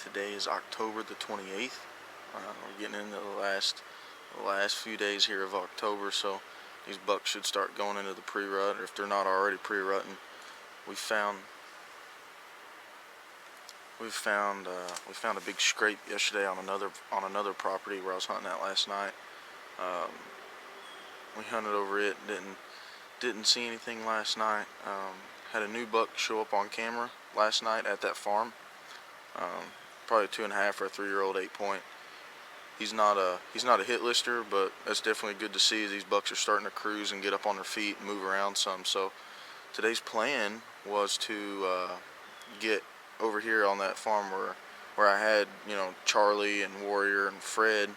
Today is October the 28th. We're getting into the last few days here of October, so these bucks should start going into the pre-rut, or if they're not already pre-rutting. We found a big scrape yesterday on another property where I was hunting at last night. We hunted over it, didn't see anything last night. Had a new buck show up on camera last night at that farm. Probably a 2.5 or a 3-year-old 8-point. He's not a hit lister, but that's definitely good to see. These bucks are starting to cruise and get up on their feet and move around some. So today's plan was to get over here on that farm where I had, Charlie and Warrior and Fred,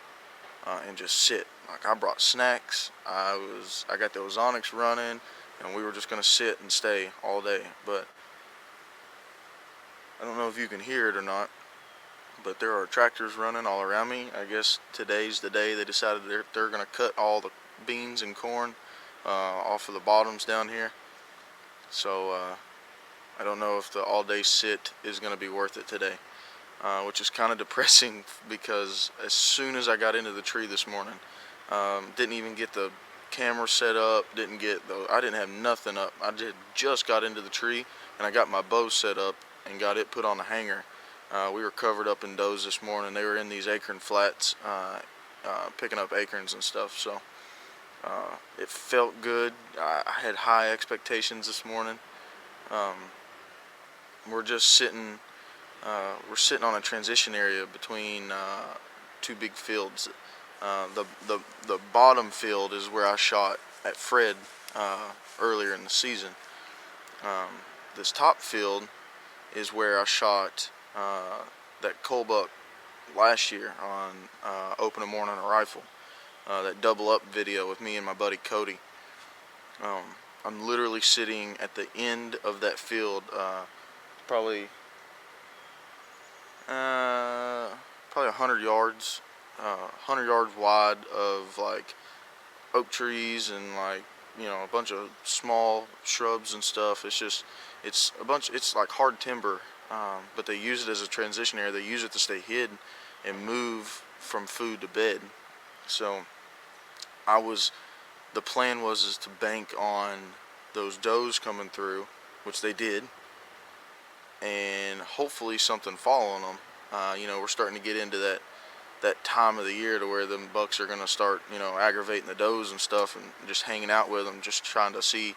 and just sit. Like, I brought snacks. I got the ozonics running, and we were just gonna sit and stay all day. But I don't know if you can hear it or not, but there are tractors running all around me. I guess today's the day they decided they're gonna cut all the beans and corn off of the bottoms down here. So I don't know if the all-day sit is gonna be worth it today, which is kind of depressing, because as soon as I got into the tree this morning, didn't even get the camera set up, I didn't have nothing up. I just got into the tree, and I got my bow set up and got it put on the hanger. We were covered up in does this morning. They were in these acorn flats, picking up acorns and stuff. So it felt good. I had high expectations this morning. We're just sitting. We're sitting on a transition area between two big fields. The bottom field is where I shot at Fred earlier in the season. This top field is where I shot that cull buck last year on Open a Morning a Rifle, that double up video with me and my buddy Cody. I'm literally sitting at the end of that field, probably 100 yards, 100 yards wide of like oak trees and a bunch of small shrubs and stuff. It's like hard timber, but they use it as a transition area. They use it to stay hid and move from food to bed. So the plan was to bank on those does coming through, which they did, and hopefully something fall on them. We're starting to get into that time of the year to where them bucks are going to start, aggravating the does and stuff, and just hanging out with them, just trying to see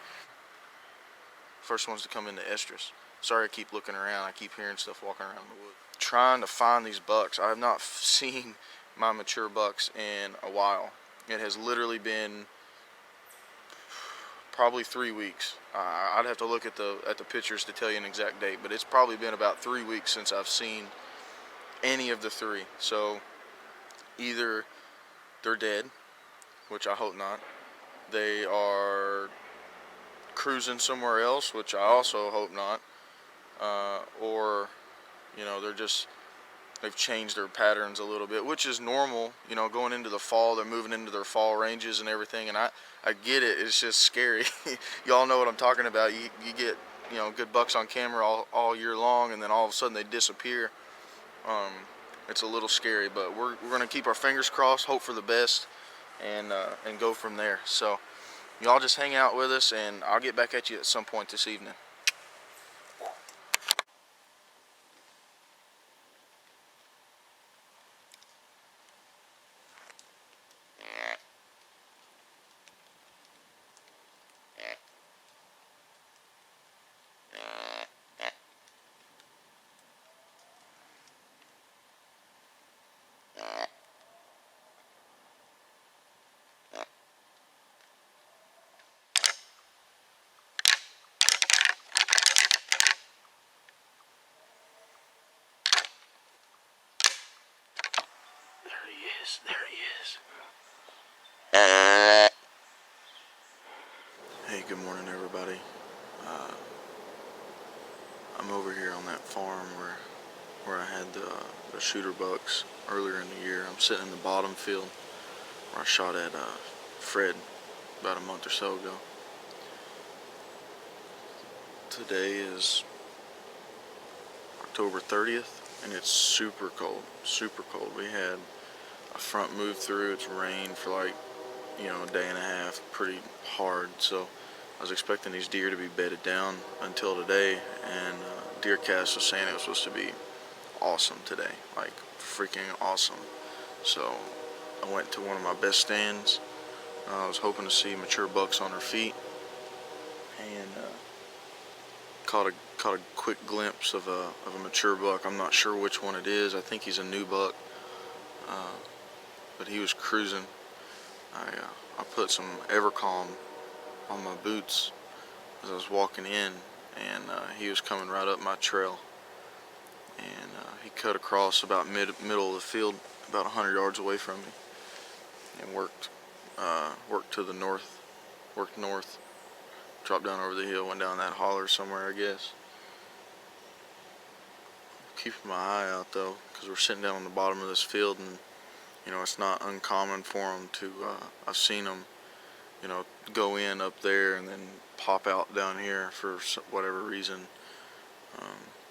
first ones to come into estrus. Sorry, I keep looking around. I keep hearing stuff walking around the woods. Trying to find these bucks. I have not seen my mature bucks in a while. It has literally been probably 3 weeks. I'd have to look at the pictures to tell you an exact date, but it's probably been about 3 weeks since I've seen any of the three. So either they're dead, which I hope not. They are cruising somewhere else, which I also hope not. Or they've changed their patterns a little bit, which is normal. Going into the fall, they're moving into their fall ranges and everything, and I get it. It's just scary. Y'all know what I'm talking about. You get good bucks on camera all year long, and then all of a sudden they disappear. It's a little scary, but we're gonna keep our fingers crossed, hope for the best, and go from there. So y'all just hang out with us, and I'll get back at you at some point this evening. There he is. Hey, good morning, everybody. I'm over here on that farm where I had the shooter bucks earlier in the year. I'm sitting in the bottom field where I shot at Fred about a month or so ago. Today is October 30th. and it's super cold, super cold. We had a front move through. It's rained for like, you know, a day and a half, pretty hard. So I was expecting these deer to be bedded down until today, and DeerCast was saying it was supposed to be awesome today, like freaking awesome. So I went to one of my best stands. I was hoping to see mature bucks on their feet, and caught a quick glimpse of a mature buck. I'm not sure which one it is. I think he's a new buck, but he was cruising. I put some Evercalm on my boots as I was walking in, and he was coming right up my trail, and he cut across about middle of the field, about 100 yards away from me, and worked to the north, worked north, dropped down over the hill, went down that holler somewhere, I guess. Keeping my eye out though, because we're sitting down on the bottom of this field, and you know, it's not uncommon for them to, I've seen them, you know, go in up there and then pop out down here for whatever reason.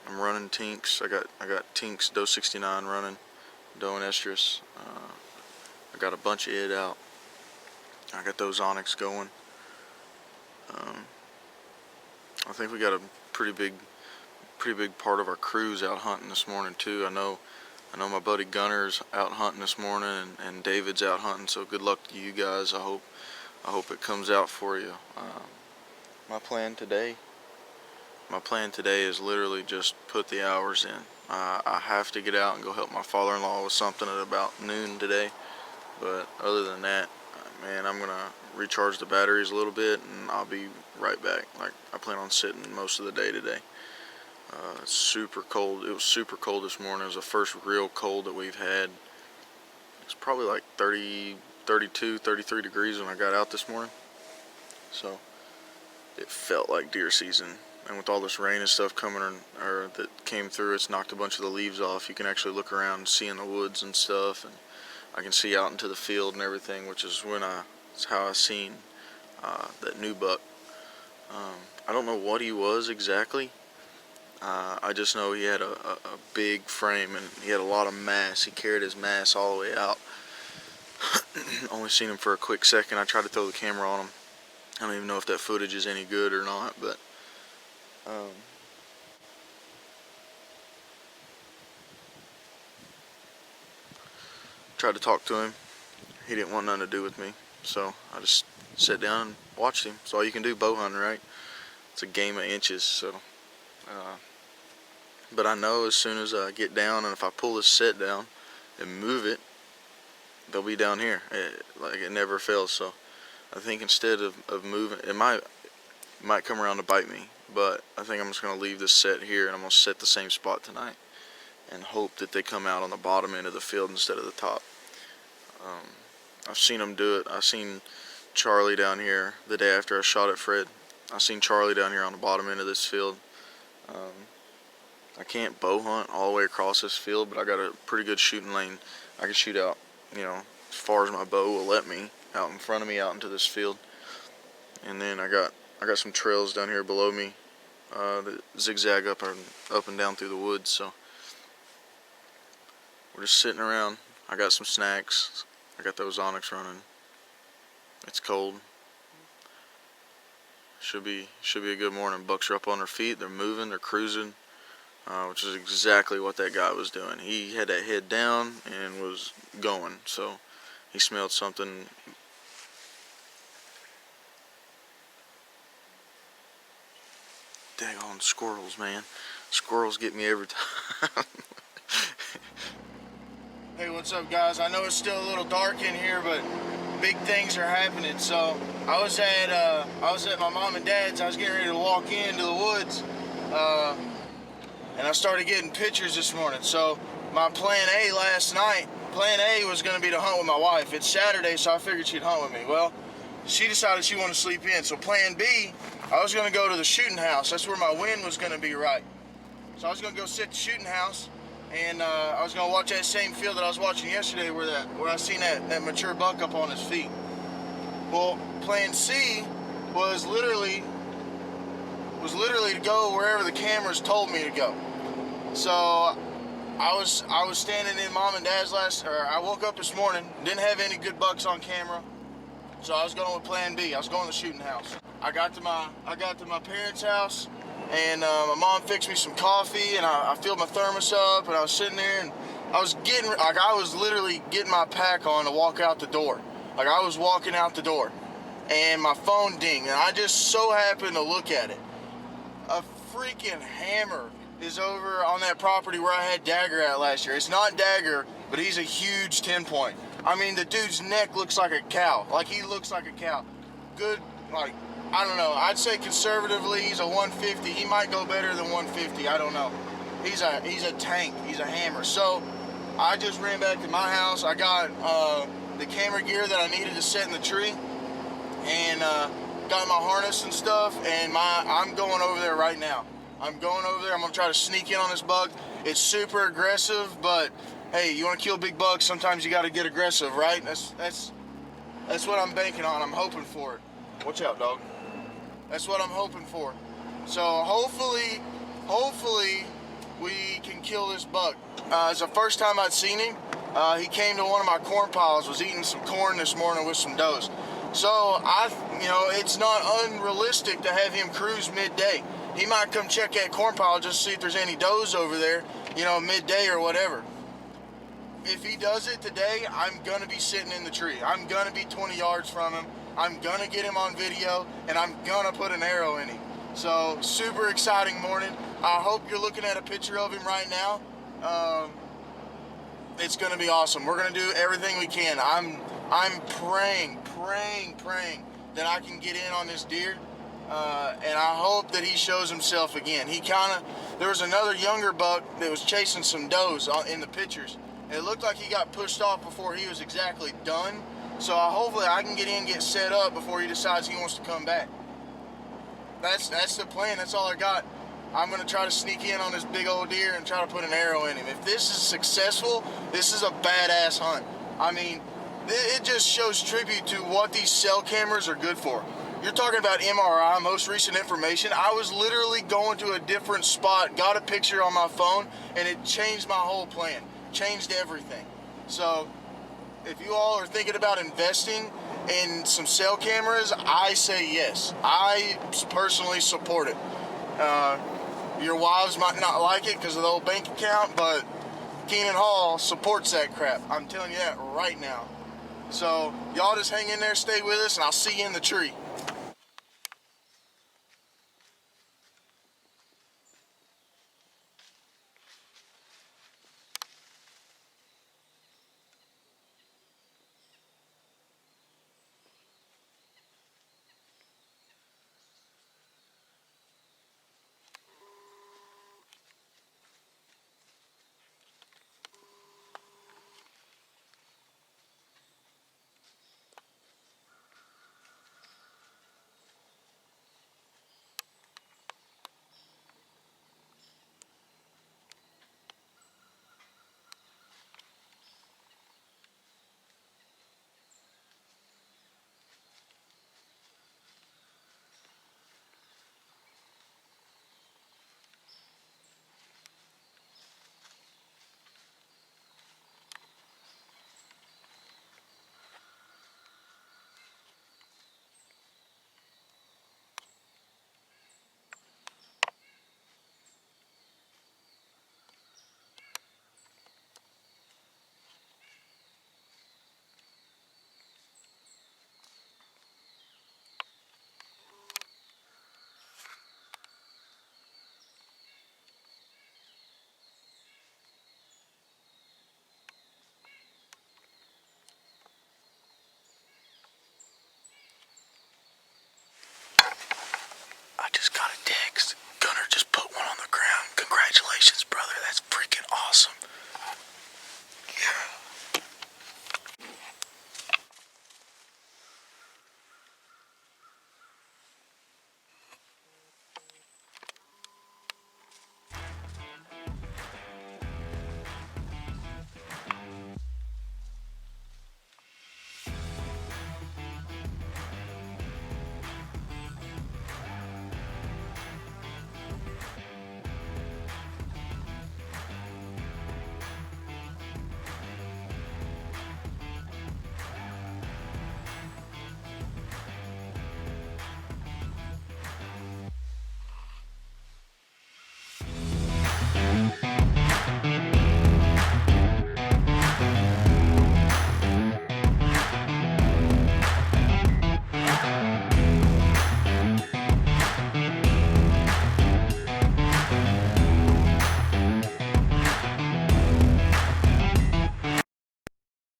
I'm running tinks. I got tinks doe 69 running, doe and estrus. I got a bunch of it out. I got those onyx going. I think we got a pretty big part of our crew's out hunting this morning too. I know my buddy Gunner's out hunting this morning, and David's out hunting. So good luck to you guys. I hope it comes out for you. My plan today is literally just put the hours in. I have to get out and go help my father-in-law with something at about noon today. But other than that, man, I'm gonna recharge the batteries a little bit, and I'll be right back. Like, I plan on sitting most of the day today. It's super cold. It was super cold this morning. It was the first real cold that we've had. It's probably like 30, 32, 33 degrees when I got out this morning. So it felt like deer season. And with all this rain and stuff coming, or that came through, it's knocked a bunch of the leaves off. You can actually look around and see in the woods and stuff, and I can see out into the field and everything, which is it's how I seen that new buck. I don't know what he was exactly. I just know he had a big frame, and he had a lot of mass. He carried his mass all the way out. Only seen him for a quick second. I tried to throw the camera on him. I don't even know if that footage is any good or not, but tried to talk to him. He didn't want nothing to do with me, so I just sat down and watched him. That's all you can do bow hunting, right? It's a game of inches. So but I know as soon as I get down, and if I pull this set down and move it, they'll be down here. It never fails. So I think instead of moving, it might come around to bite me, but I think I'm just going to leave this set here, and I'm going to set the same spot tonight and hope that they come out on the bottom end of the field instead of the top. I've seen them do it. I seen Charlie down here the day after I shot at Fred. I seen Charlie down here on the bottom end of this field. I can't bow hunt all the way across this field, but I got a pretty good shooting lane. I can shoot out, you know, as far as my bow will let me, out in front of me, out into this field. And then I got some trails down here below me that zigzag up and down through the woods. So we're just sitting around. I got some snacks. I got those onyx running. It's cold. Should be a good morning. Bucks are up on their feet. They're moving. They're cruising. Which is exactly what that guy was doing. He had that head down and was going. So he smelled something. Daggone squirrels, man. Squirrels get me every time. Hey, what's up, guys? I know it's still a little dark in here, but big things are happening. So I was at my mom and dad's. I was getting ready to walk into the woods. And I started getting pictures this morning. So my plan A last night, plan A was going to be to hunt with my wife. It's Saturday, so I figured she'd hunt with me. Well, she decided she wanted to sleep in. So plan B, I was going to go to the shooting house. That's where my wind was going to be right. So I was going to go sit at the shooting house, and I was going to watch that same field that I was watching yesterday where I seen that mature buck up on his feet. Well, plan C was literally to go wherever the cameras told me to go. So I was standing in mom and dad's I woke up this morning, didn't have any good bucks on camera, so I was going with plan B. I was going to the shooting house. I got to my parents' house, and my mom fixed me some coffee, and I filled my thermos up, and I was sitting there, and I was literally getting my pack on to walk out the door. Like, I was walking out the door, and my phone dinged, and I just so happened to look at it. A freaking hammer is over on that property where I had Dagger at last year. It's not Dagger, but he's a huge 10-point. I mean, the dude's neck looks like a cow. Like, he looks like a cow. Good, like, I don't know. I'd say conservatively, he's a 150. He might go better than 150. I don't know. He's a tank. He's a hammer. So, I just ran back to my house. I got the camera gear that I needed to set in the tree, and got my harness and stuff, and I'm going over there right now. I'm going over there. I'm going to try to sneak in on this buck. It's super aggressive, but hey, you want to kill big bucks, sometimes you got to get aggressive, right? That's what I'm banking on. I'm hoping for it. Watch out, dog. That's what I'm hoping for. So hopefully we can kill this buck. It's the first time I'd seen him. He came to one of my corn piles, was eating some corn this morning with some does. So it's not unrealistic to have him cruise midday. He might come check that corn pile just to see if there's any does over there, midday or whatever. If he does it today, I'm going to be sitting in the tree. I'm going to be 20 yards from him. I'm going to get him on video, and I'm going to put an arrow in him. So, super exciting morning. I hope you're looking at a picture of him right now. It's going to be awesome. We're going to do everything we can. I'm praying that I can get in on this deer. And I hope that he shows himself again. There was another younger buck that was chasing some does in the pictures. It looked like he got pushed off before he was exactly done. So hopefully I can get set up before he decides he wants to come back. That's the plan. That's all I got. I'm going to try to sneak in on this big old deer and try to put an arrow in him. If this is successful, this is a badass hunt. I mean, it just shows tribute to what these cell cameras are good for. You're talking about MRI, most recent information. I was literally going to a different spot, got a picture on my phone, and it changed my whole plan. Changed everything. So, if you all are thinking about investing in some cell cameras, I say yes. I personally support it. Your wives might not like it because of the old bank account, but Keenan Hall supports that crap. I'm telling you that right now. So, y'all just hang in there, stay with us, and I'll see you in the tree.